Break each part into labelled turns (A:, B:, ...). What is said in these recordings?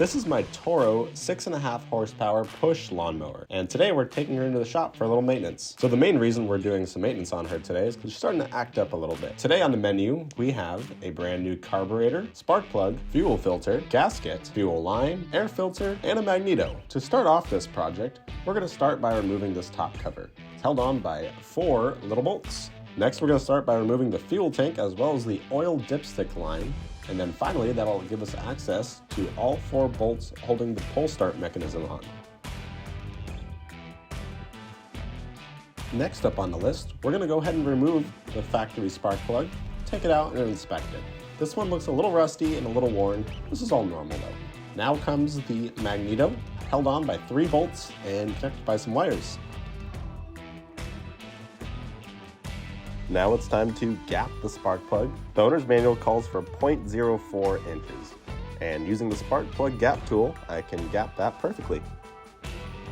A: This is my Toro 6.5 horsepower push lawnmower, and today we're taking her into the shop for a little maintenance. So the main reason we're doing some maintenance on her today is because she's starting to act up a little bit. Today on the menu, we have a brand new carburetor, spark plug, fuel filter, gasket, fuel line, air filter, and a magneto. To start off this project, we're going to start by removing this top cover. It's held on by 4 little bolts. Next, we're going to start by removing the fuel tank as well as the oil dipstick line. And then finally, that'll give us access to all 4 bolts holding the pull start mechanism on. Next up on the list, we're going to go ahead and remove the factory spark plug, take it out and inspect it. This one looks a little rusty and a little worn. This is all normal though. Now comes the magneto, held on by 3 bolts and connected by some wires. Now it's time to gap the spark plug. The owner's manual calls for 0.04 inches, and using the spark plug gap tool, I can gap that perfectly.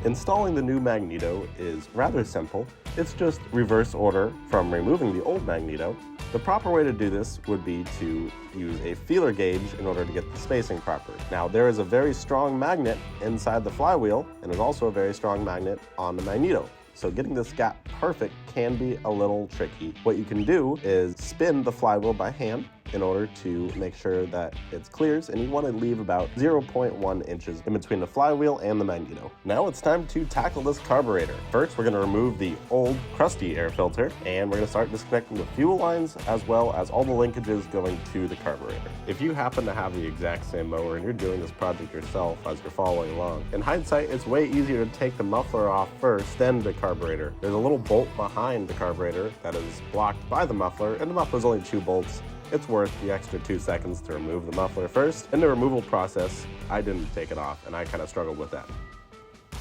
A: Installing the new magneto is rather simple. It's just reverse order from removing the old magneto. The proper way to do this would be to use a feeler gauge in order to get the spacing proper. Now, there is a very strong magnet inside the flywheel, and there's also a very strong magnet on the magneto. So getting this gap perfect can be a little tricky. What you can do is spin the flywheel by hand in order to make sure that it clears, and you want to leave about 0.1 inches in between the flywheel and the magneto. Now it's time to tackle this carburetor. First, we're going to remove the old crusty air filter, and we're going to start disconnecting the fuel lines as well as all the linkages going to the carburetor. If you happen to have the exact same mower and you're doing this project yourself as you're following along, in hindsight, it's way easier to take the muffler off first, then the carburetor. There's a little bolt behind the carburetor that is blocked by the muffler, and the muffler's only 2 bolts. It's worth the extra 2 seconds to remove the muffler first. In the removal process, I didn't take it off, and I kind of struggled with that.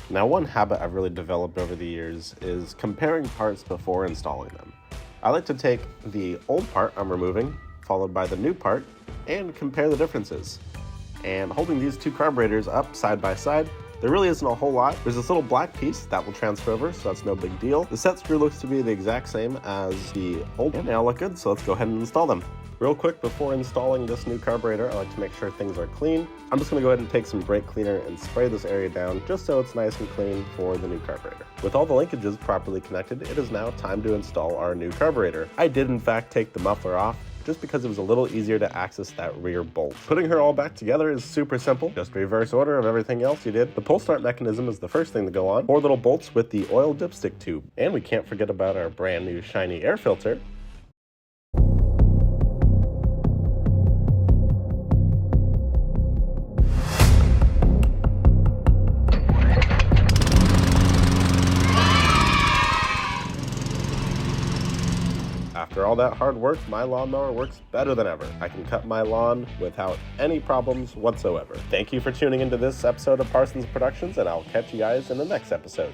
A: Now, one habit I've really developed over the years is comparing parts before installing them. I like to take the old part I'm removing, followed by the new part, and compare the differences. And holding these 2 carburetors up side by side, there really isn't a whole lot. There's this little black piece that will transfer over, so that's no big deal. The set screw looks to be the exact same as the old one. They all look good, so let's go ahead and install them. Real quick, before installing this new carburetor, I like to make sure things are clean. I'm just gonna go ahead and take some brake cleaner and spray this area down just so it's nice and clean for the new carburetor. With all the linkages properly connected, it is now time to install our new carburetor. I did in fact take the muffler off, just because it was a little easier to access that rear bolt. Putting her all back together is super simple, just reverse order of everything else you did. The pull start mechanism is the first thing to go on, 4 little bolts with the oil dipstick tube. And we can't forget about our brand new shiny air filter. After all that hard work, my lawnmower works better than ever. I can cut my lawn without any problems whatsoever. Thank you for tuning into this episode of Parsons Productions, and I'll catch you guys in the next episode.